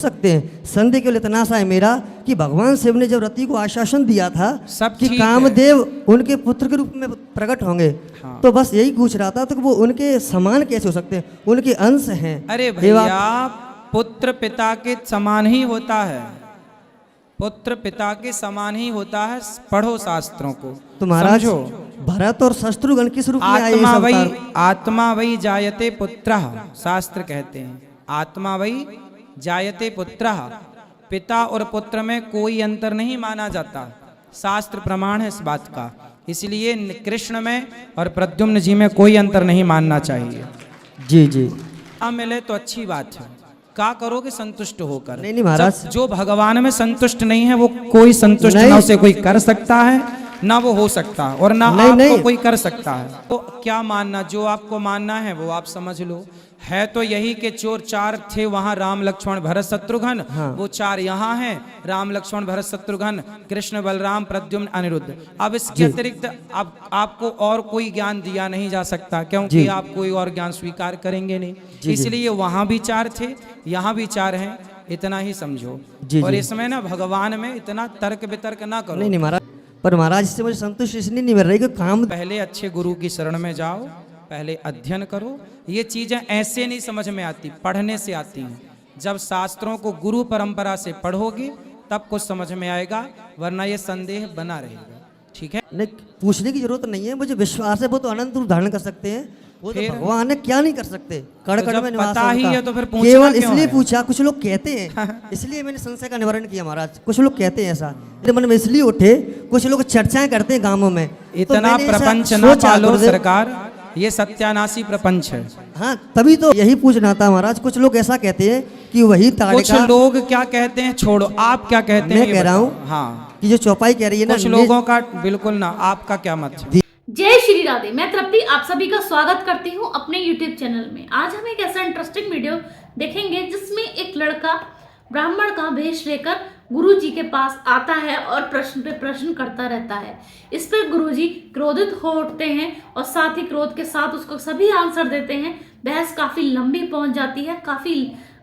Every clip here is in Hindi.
सकते हैं। संदेह केवल इतना सा है मेरा कि भगवान शिव ने जब रति को आश्वासन दिया था सब कि ठीक कामदेव उनके पुत्र के रूप में प्रकट होंगे, हाँ। तो बस यही पूछ रहा था तो वो उनके समान कैसे हो सकते हैं, उनके अंश हैं। अरे भैया, पुत्र पिता के समान ही होता है, पुत्र पिता के समान ही होता है। पढ़ो शास्त्रों को तो महाराज समझो। भरत और शत्रुघ्न किस रूप में आए इस अवतार? आत्मा वही जायते पुत्रः, शास्त्र कहते हैं आत्मा वही जायते पुत्रः। पिता और पुत्र में कोई अंतर नहीं माना जाता, शास्त्र प्रमाण है इस बात का। इसलिए कृष्ण में और प्रद्युम्न जी में कोई अंतर नहीं मानना चाहिए। जी जी, अब मिले तो अच्छी बात है, क्या करोगे संतुष्ट होकर? नहीं महाराज, जो भगवान में संतुष्ट नहीं है वो कोई संतुष्ट ना उसे कोई कर सकता है, ना वो हो सकता है, और ना आपको कोई कर सकता है। तो क्या मानना, जो आपको मानना है वो आप समझ लो। है तो यही कि चोर चार थे वहां, राम लक्ष्मण भरत शत्रुघ्न, हाँ। वो चार यहाँ हैं, राम लक्ष्मण भरत शत्रुघ्न, कृष्ण बलराम प्रद्युम्न अनिरुद्ध। अब इसके अतिरिक्त अब आपको और कोई ज्ञान दिया नहीं जा सकता, क्योंकि आप कोई और ज्ञान स्वीकार करेंगे नहीं। इसलिए वहां भी चार थे, यहाँ भी चार हैं, इतना ही समझो। और इसमें ना भगवान में इतना तर्क वितर्क ना करो। नहीं महाराज, पर महाराज इससे मुझे संतुष्ट इसलिए नहीं मिल रही कि काम पहले अच्छे गुरु की शरण में जाओ, पहले अध्ययन करो। ये चीजें ऐसे नहीं समझ में आती, पढ़ने से आती हैं। जब शास्त्रों को गुरु परंपरा से पढ़ोगे तब कुछ समझ में आएगा, वरना ये संदेह बना रहेगा। ठीक है, नहीं पूछने की जरूरत नहीं है, मुझे विश्वास है वो तो अनंत रूप धारण कर सकते हैं। वो तो भगवान है, क्या नहीं कर सकते। कण कण में निवास पता ही है तो फिर पूछना केवल क्यों इसलिए है? पूछा, कुछ लोग कहते हैं इसलिए मैंने संशय का निवारण किया महाराज। कुछ लोग कहते हैं ऐसा, मेरे मन में इसलिए उठे, कुछ लोग चर्चाएं करते हैं गांवों में, इतना प्रपंच ना पालो सरकार, ये सत्यानाशी प्रपंच है। हाँ, तभी तो यही पूछना था महाराज। कुछ लोग ऐसा कहते हैं कि वही कुछ लोग क्या कहते हैं छोड़ो, आप क्या कहते हैं? मैं कह रहा हूँ हाँ, कि जो चौपाई कह रही है ना, कुछ लोगों का बिल्कुल ना, आपका क्या मत है? जय श्री राधे, मैं तृप्ति आप सभी का स्वागत करती हूँ अपने YouTube चैनल में। आज हम एक ऐसा इंटरेस्टिंग वीडियो देखेंगे जिसमें एक लड़का ब्राह्मण का भेष लेकर गुरु जी के पास आता है और प्रश्न पे प्रश्न करता रहता है। इस पर गुरु जी क्रोधित हो उठते हैं और साथ ही क्रोध के साथ उसको सभी आंसर देते हैं। बहस काफी लंबी पहुंच जाती है, काफी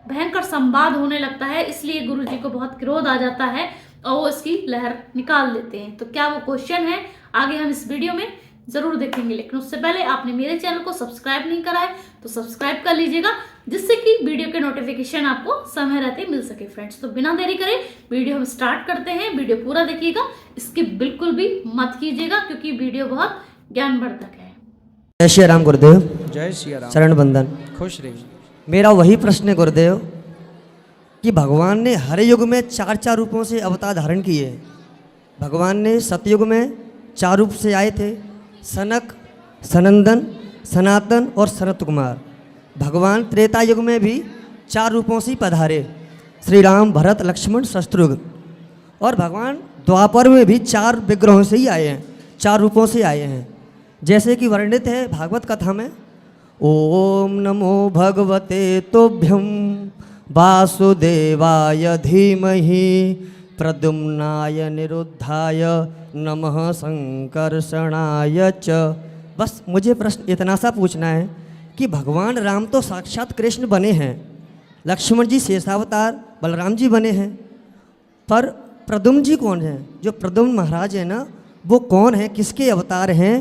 भयंकर संवाद होने लगता है, इसलिए गुरु जी को बहुत क्रोध आ जाता है और वो इसकी लहर निकाल देते हैं। तो क्या वो क्वेश्चन है, आगे हम इस वीडियो में जरूर देखेंगे। लेकिन उससे पहले आपने मेरे चैनल को सब्सक्राइब नहीं करा है तो सब्सक्राइब कर लीजिएगा, जिससे कि वीडियो के नोटिफिकेशन आपको समय रहते मिल सके फ्रेंड्स। तो बिना देरी करे वीडियो हम स्टार्ट करते हैं। वीडियो पूरा देखिएगा, स्किप बिल्कुल भी मत कीजिएगा, क्योंकि वीडियो बहुत ज्ञानवर्धक है। जय श्री राम गुरुदेव। जय श्री राम। शरण बंदन। खुश रहिए। मेरा वही प्रश्न है गुरुदेव कि भगवान ने हर युग में चार चार रूपों से अवतार धारण किए। भगवान ने सतयुग में चार रूप से आए थे, सनक, सनंदन, सनातन और सनत कुमार। भगवान त्रेता युग में भी चार रूपों से पधारे, श्री राम, भरत, लक्ष्मण, शत्रुघ्न। और भगवान द्वापर में भी चार विग्रहों से ही आए हैं, चार रूपों से आए हैं, जैसे कि वर्णित है भागवत कथा में। ओम नमो भगवते तोभ्यम वासुदेवाय धीमहि प्रद्युम्नाय निरुद्धाय नमः संकर्षणाय च। बस मुझे प्रश्न इतना सा पूछना है कि भगवान राम तो साक्षात कृष्ण बने हैं, लक्ष्मण जी शेषावतार बलराम जी बने हैं, पर प्रद्युम्न जी कौन हैं? जो प्रद्युम्न महाराज है ना, वो कौन है, किसके अवतार हैं?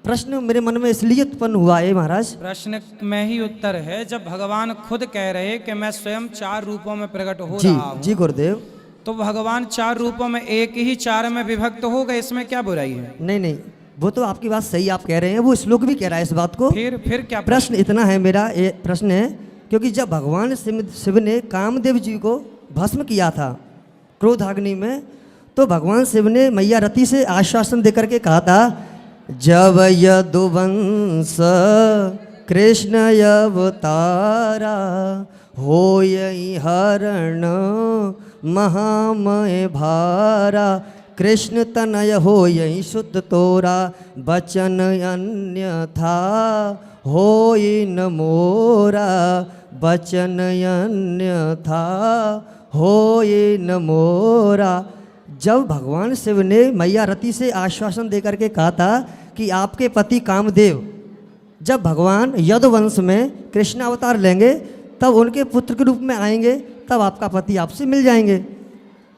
प्रश्न मेरे मन में इसलिए उत्पन्न हुआ है महाराज। प्रश्न में ही उत्तर है, जब भगवान खुद कह रहे कि मैं स्वयं चार रूपों में प्रकट हो जी रहा हूँ। जी गुरुदेव। तो भगवान चार रूपों में एक ही चार में विभक्त हो गए, इसमें क्या बुराई है? नहीं नहीं, वो तो आपकी बात सही आप कह रहे हैं, वो श्लोक भी कह रहा है इस बात को। फिर क्या प्रश्न इतना है, मेरा ये प्रश्न है, क्योंकि जब भगवान शिव ने कामदेव जी को भस्म किया था क्रोधाग्नि में, तो भगवान शिव ने मैया रति से आश्वासन देकर के कहा था, जब यदुवंश कृष्ण अवतारा होयि हरण महामय भारा, कृष्ण तनय होयि शुद्ध तोरा, बचन अन्यथा होयि न मोरा, बचन अन्यथा होयि न मोरा। जब भगवान शिव ने मैया रति से आश्वासन देकर के कहा था कि आपके पति कामदेव जब भगवान यदुवंश में कृष्ण अवतार लेंगे तब उनके पुत्र के रूप में आएंगे, तब आपका पति आपसे मिल जाएंगे।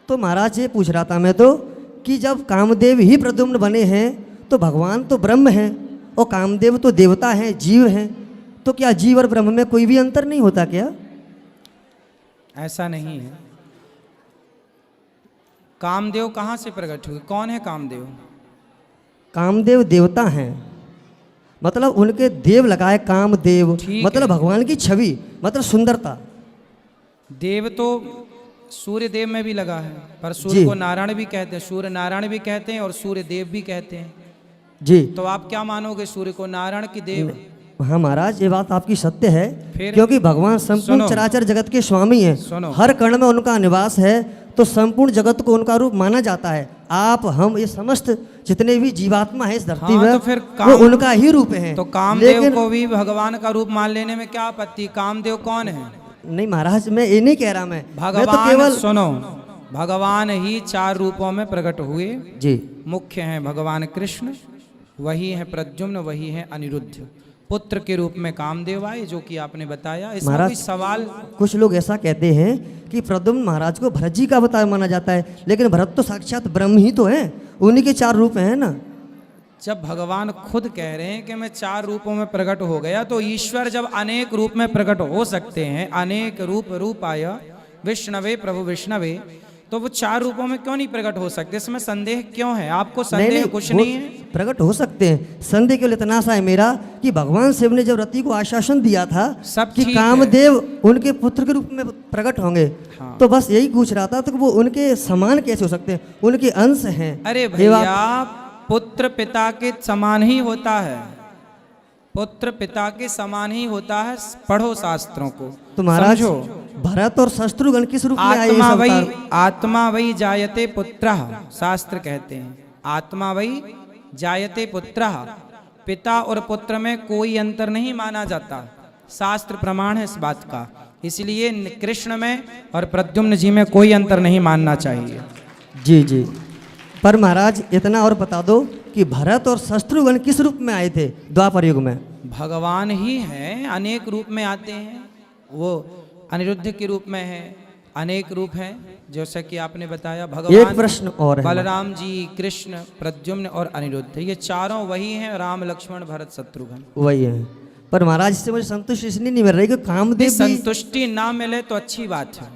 तो महाराज ये पूछ रहा था मैं तो कि जब कामदेव ही प्रद्युम्न बने हैं तो भगवान तो ब्रह्म हैं और कामदेव तो देवता हैं, जीव हैं, तो क्या जीव और ब्रह्म में कोई भी अंतर नहीं होता क्या? ऐसा नहीं है। कामदेव कहाँ से प्रकट हुए? कौन है कामदेव? कामदेव देवता हैं, मतलब उनके देव लगाए कामदेव, ठीक मतलब है। भगवान की छवि, मतलब सुंदरता। देव तो सूर्य देव में भी लगा है, पर जी। सूर्य को नारायण भी कहते हैं, सूर्य नारायण भी कहते हैं और सूर्य देव भी कहते हैं। जी तो आप क्या मानोगे, सूर्य को नारायण की देव? हाँ महाराज, ये बात आपकी सत्य है, फिर? क्योंकि भगवान संपूर्ण सुनो। चराचर जगत के स्वामी हैं, सुनो। हर कण में उनका निवास है, तो संपूर्ण जगत को उनका रूप माना जाता है। आप हम ये समस्त जितने भी जीवात्मा है इस धरती हाँ, में, तो फिर वो उनका ही रूप है। तो कामदेव लेकिन को भी भगवान का रूप मान लेने में क्या आपत्ति? कामदेव कौन है? नहीं महाराज, मैं ये नहीं कह रहा, मैं तो भगवान केवल सुनो, भगवान ही 4 रूपों में प्रकट हुए। जी मुख्य हैं भगवान कृष्ण, वही है प्रद्युम्न, वही है अनिरुद्ध। पुत्र के रूप में कामदेव आए, जो कि आपने बताया। इसमें महाराज, कोई सवाल? कुछ लोग ऐसा कहते हैं कि प्रद्युम्न महाराज को भरत जी का अवतार माना जाता है, लेकिन भरत तो साक्षात ब्रह्म ही तो है, उन्हीं के 4 रूप हैं ना। जब भगवान खुद कह रहे हैं कि मैं 4 रूपों में प्रकट हो गया, तो ईश्वर जब अनेक रूप में प्रकट हो सकते हैं, अनेक रूपाय विष्णवे प्रभु विष्णवे, तो वो 4 रूपों में क्यों नहीं प्रकट हो सकते? इसमें संदेह क्यों है? आपको संदेह कुछ वो नहीं है? प्रकट हो सकते हैं। संदेह केवल इतना सा है मेरा कि भगवान शिव ने जब रति को आश्वासन दिया था सब कि ठीक कामदेव उनके पुत्र के रूप में प्रकट होंगे, हाँ। तो बस यही पूछ रहा था, तो वो उनके समान कैसे हो सकते हैं? उनके अंश हैं। अरे ये भैया, बात- पुत्र पिता के समान ही होता है, पुत्र पिता के समान ही होता है। पढ़ो शास्त्रों को, तो महाराज, समझो। भरत और शत्रुघ्न किस रूप में आए? आत्मा वही जायते पुत्रः, शास्त्र कहते हैं आत्मा वही जायते पुत्रः। पिता और पुत्र में कोई अंतर नहीं माना जाता, शास्त्र प्रमाण है इस बात का। इसलिए कृष्ण में और प्रद्युम्न जी में कोई अंतर नहीं मानना चाहिए। जी जी, पर महाराज इतना और बता दो कि भरत और शत्रुघ्न किस रूप में आए थे द्वापर युग में? भगवान ही है, अनेक रूप में आते हैं। वो अनिरुद्ध के रूप में है, अनेक रूप हैं, जैसा कि आपने बताया। भगवान एक प्रश्न और है, बलराम जी, कृष्ण, प्रद्युम्न और अनिरुद्ध, ये चारों वही हैं, राम लक्ष्मण भरत शत्रुघ्न वही है। पर महाराज इससे मुझे संतुष्टि इसलिए नहीं मिल रही कि कामदेव भी... संतुष्टि ना मिले तो अच्छी बात है,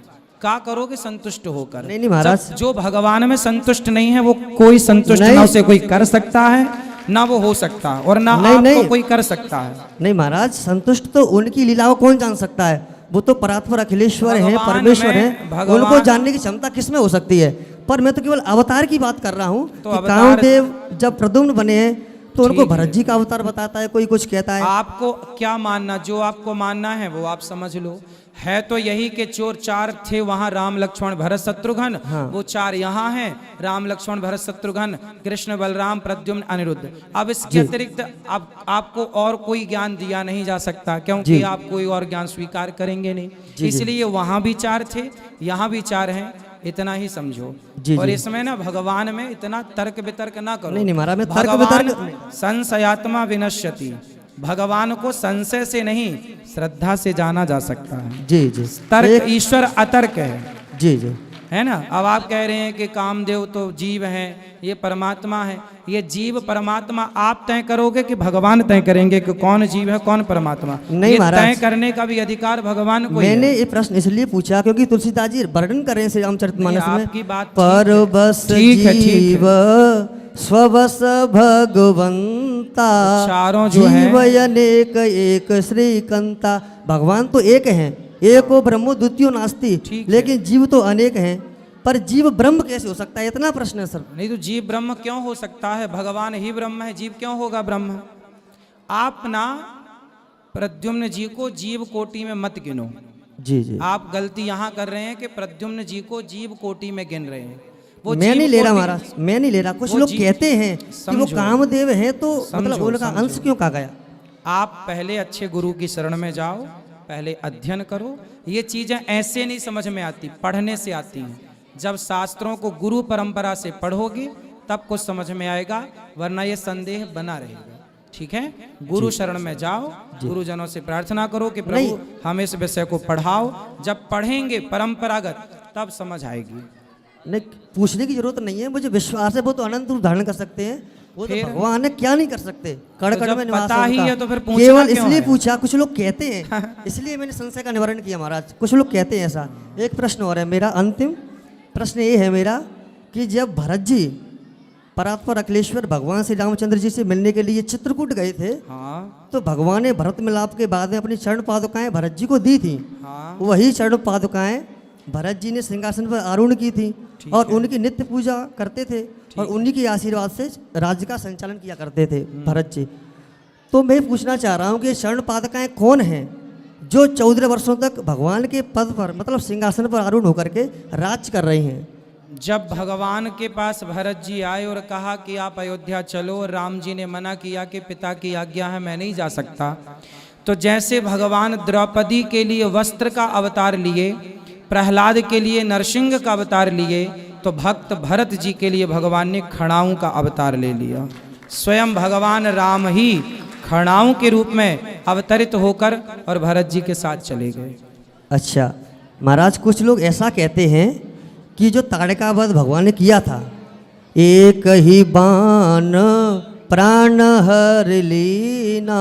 क्या करोगे संतुष्ट होकर? नहीं महाराज, जो भगवान में संतुष्ट नहीं है, वो कोई संतुष्ट ना उसे कोई कर सकता है, ना वो हो सकता है, और ना आपको कोई कर सकता है। नहीं महाराज, संतुष्ट तो उनकी लीलाओं कौन जान सकता है? वो तो परात्पर अखिलेश्वर है, परमेश्वर है, उनको जानने की क्षमता किसमें हो सकती है? पर मैं तो केवल अवतार की बात कर रहा हूँ। तो कामदेव जब प्रद्युम्न बने हैं तो उनको भरत जी का अवतार बताता है, कोई कुछ कहता है। आपको क्या मानना, जो आपको मानना है वो आप समझ लो। है तो यही के चोर 4 थे वहां, राम लक्ष्मण भरत शत्रुघ्न। हाँ। वो 4 यहाँ हैं, राम लक्ष्मण भरत शत्रुघ्न, कृष्ण बलराम प्रद्युम्न अनिरुद्ध। अब इसके अतिरिक्त अब आपको और कोई ज्ञान दिया नहीं जा सकता, क्योंकि आप कोई और ज्ञान स्वीकार करेंगे नहीं। इसलिए वहां भी 4 थे, यहाँ भी 4 हैं, इतना ही समझो। और इसमें ना भगवान में इतना तर्क वितर्क ना करो। नहीं महाराज, मैं तर्क भगवान वितर्क संशयात्मा विनश्यति, भगवान को संशय से नहीं श्रद्धा से जाना जा सकता है। जी जी, तर्क ईश्वर अतर्क है। जी जी, है ना। अब आप कह रहे हैं कि कामदेव तो जीव हैं, ये परमात्मा है। ये जीव परमात्मा आप तय करोगे कि भगवान तय करेंगे कि कौन जीव है कौन परमात्मा? नहीं ये महाराज, तय करने का भी अधिकार भगवान को मैंने है। ये प्रश्न इसलिए पूछा क्योंकि तुलसीदास जी वर्णन कर रहे हैं श्री रामचरितमानस में, आपकी बात पर बस जीव स्वबस भगवंता, चारों जो जीव हैं अनेक एक श्रीकंता। भगवान तो एक हैं, एको ब्रह्मो द्वितीयो नास्ति, लेकिन जीव तो अनेक हैं। पर जीव ब्रह्म कैसे हो सकता है? इतना प्रश्न है सर। नहीं तो जीव ब्रह्म क्यों हो सकता है? भगवान ही ब्रह्म है, जीव क्यों होगा ब्रह्म? आप ना प्रद्युम्न जी को जीव कोटि में मत गिनो। जी जी, आप गलती यहाँ कर रहे हैं कि प्रद्युम्न जी को जीव कोटि में गिन रहे हैं। वो मैं नहीं ले रहा महाराज, मैं नहीं ले रहा। कुछ लोग कहते हैं कि वो कामदेव हैं, तो मतलब उनका अंश क्यों कहा गया? आप पहले अच्छे गुरु की शरण में जाओ, पहले अध्ययन करो। ये चीजें ऐसे नहीं समझ में आती, पढ़ने से आती हैं। जब शास्त्रों को गुरु परंपरा से पढ़ोगे तब कुछ समझ में आएगा, वरना ये संदेह बना रहेगा। ठीक है, गुरु शरण में जाओ, गुरुजनों से प्रार्थना करो कि प्रभु हम इस विषय को पढ़ाओ। जब पढ़ेंगे परंपरागत तब समझ आएगी। नहीं, पूछने की जरूरत नहीं है, मुझे विश्वास है वो तो अनंत रूप धारण कर सकते हैं। वो तो भगवान है, क्या नहीं कर सकते। कण कण में निवास पता ही उनका। है तो फिर पूछना केवल क्यों इसलिए है? पूछा, कुछ लोग कहते हैं इसलिए मैंने संशय का निवारण किया महाराज। कुछ लोग कहते हैं ऐसा। एक प्रश्न और है मेरा, अंतिम प्रश्न ये है मेरा कि जब भरत जी परात्पर अखिलेश्वर भगवान श्री रामचंद्र जी से मिलने के लिए चित्रकूट गए थे, हाँ तो भगवान ने भरत मिलाप के बाद में अपनी चरण पादुकाएं भरत जी को दी थी। हाँ वही चरण पादुकाएं भरत जी ने सिंहासन पर आरूढ़ की थी और उनकी नित्य पूजा करते थे और उन्हीं के आशीर्वाद से राज्य का संचालन किया करते थे भरत जी। तो मैं पूछना चाह रहा हूँ कि शरण पादुकाएं कौन हैं जो 14 वर्षों तक भगवान के पद पर मतलब सिंहासन पर आरूढ़ होकर के राज कर रही हैं? जब भगवान के पास भरत जी आए और कहा कि आप अयोध्या चलो, और राम जी ने मना किया कि पिता की आज्ञा है मैं नहीं जा सकता, तो जैसे भगवान द्रौपदी के लिए वस्त्र का अवतार लिए, प्रहलाद के लिए नरसिंह का अवतार लिए, तो भक्त भरत जी के लिए भगवान ने खड़ाऊं का अवतार ले लिया। स्वयं भगवान राम ही खड़ाऊं के रूप में अवतरित होकर और भरत जी के साथ चले गए। अच्छा महाराज, कुछ लोग ऐसा कहते हैं कि जो ताड़का वध भगवान ने किया था, एक ही बाण प्राण हर लीना,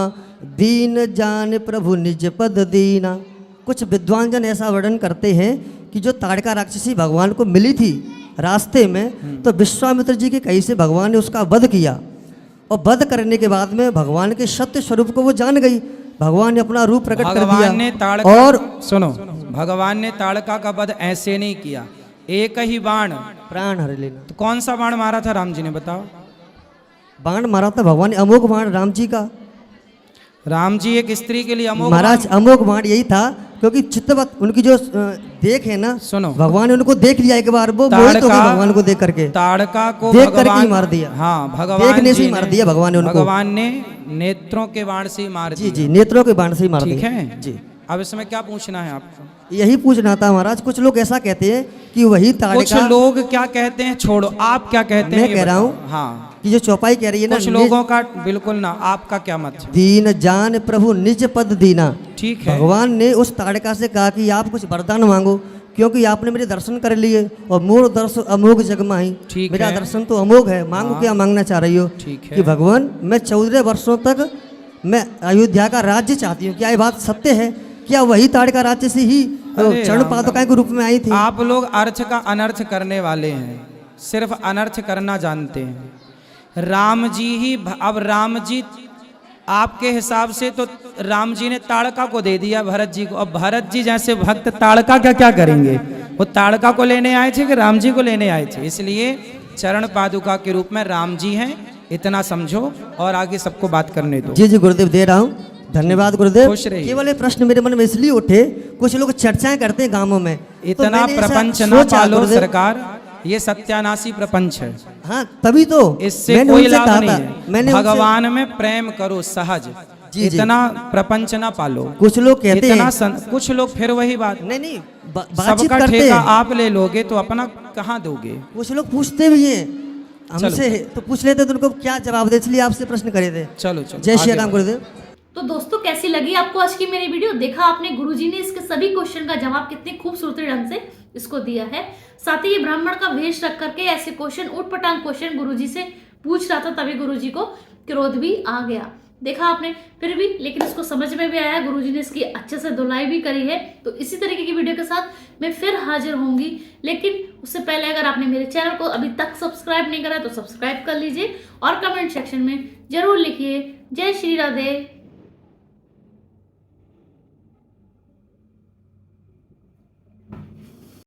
दीन जान प्रभु निज पद दीना। कुछ विद्वान जन ऐसा वर्णन करते हैं कि जो ताड़का राक्षसी भगवान को मिली थी रास्ते में, तो विश्वामित्र जी के कहीं से भगवान ने उसका वध किया और वध करने के बाद में भगवान के सत्य स्वरूप को वो जान गई। भगवान ने अपना रूप प्रकट कर भगवान ने दिया। ताड़का और सुनो, भगवान ने ताड़का का वध ऐसे नहीं किया, एक ही बाण प्राण हर लेना। तो कौन सा बाण मारा था राम जी ने बताओ? बाण मारा था भगवान ने, अमोघ बाण राम जी का। राम जी एक स्त्री के लिए अमोघ महाराज अमोघ बाण यही था क्योंकि चित्तवत उनकी जो देख है ना, सुनो, भगवान ने उनको देख लिया एक बार, वो मोहित हो गई भगवान को देख करके। ताड़का को देख करके भगवान ही मार दिया। हाँ, भगवान देखने से जी ही मार दिया भगवान ने उनको। भगवान ने नेत्रों के बाण से ही मार जी दिया। जी, नेत्रों के बाण से ही मार ठीक दिया। है जी, अब इसमें क्या पूछना है आपको? यही पूछना था महाराज। कुछ लोग ऐसा कहते हैं कि वही कुछ ताड़का, लोग क्या कहते हैं छोड़ो, आप क्या कहते हैं मैं ये कह रहा बताओ। हूँ हाँ, कि जो चौपाई कह रही है ना, कुछ लोगों का बिल्कुल ना, आपका क्या मत है? दीन जान प्रभु निज पद दीना। ठीक है, भगवान ने उस ताड़का से कहा कि आप कुछ वरदान मांगो क्योंकि आपने मेरे दर्शन कर लिए और मोर दर्शन अमोघ जगमाही। ठीक मेरा है। दर्शन तो अमोघ है, मांगो क्या मांगना चाह रही हो? ठीक है। कि भगवान मैं 14 वर्षों तक मैं अयोध्या का राज्य चाहती हूँ। क्या ये बात सत्य है? क्या वही ताड़का राज्य से ही अरे चरण राम पादुकाएं के रूप में आई थी? आप लोग अर्थ का अनर्थ करने वाले हैं, सिर्फ अनर्थ करना जानते हैं। राम जी ही, अब राम जी आपके हिसाब से तो राम जी ने ताड़का को दे दिया भरत जी को। अब भरत जी जैसे भक्त ताड़का का क्या करेंगे? वो ताड़का को लेने आए थे कि राम जी को लेने आए थे? इसलिए चरण पादुका के रूप में राम जी हैं, इतना समझो और आगे सबको बात करने दो। जी जी गुरुदेव, दे रहा हूँ। धन्यवाद गुरुदेव। खुश रहिए। केवल ये प्रश्न मेरे मन में इसलिए उठे, कुछ लोग चर्चाएं करते हैं गांवों में, तो इतना मैंने ऐसा प्रपंच ना सोचा पालो गुरुदेव। सरकार, ये सत्यानाशी प्रपंच है, हाँ तभी तो इससे मैंने कोई उनसे लाभ कहा नहीं था, है। मैंने उनसे- भगवान में प्रेम करो सहज, जी, जी। इतना प्रपंच ना पालो। कुछ लोग कहते इतना हैं कुछ लोग फिर वही बात, नहीं नहीं बातचीत सबका करते ठेका हैं। आप ले लोगे तो अपना कहाँ दोगे? कुछ लोग पूछते भी हैं हमसे, तो पूछ लेते तो उनको क्या जवाब दे, इसलिए आपसे प्रश्न करे थे। चलो चलो, जय श्री आगे राम बढ़ो। गुरुदेव। तो दोस्तों कैसी लगी आपको आज की मेरी वीडियो? देखा आपने गुरुजी ने इसके सभी क्वेश्चन का जवाब कितने खूबसूरती ढंग से इसको दिया है। साथ ही ये ब्राह्मण का वेश रख करके ऐसे क्वेश्चन, ऊटपटांग क्वेश्चन गुरुजी से पूछ रहा था, तभी गुरुजी को क्रोध भी आ गया। देखा आपने, फिर भी लेकिन इसको समझ में भी आया, गुरुजी ने इसकी अच्छे से धुलाई भी करी है। तो इसी तरीके की वीडियो के साथ मैं फिर हाजिर होंगी, लेकिन उससे पहले अगर आपने मेरे चैनल को अभी तक सब्सक्राइब नहीं करा तो सब्सक्राइब कर लीजिए और कमेंट सेक्शन में जरूर लिखिए जय श्री राधे।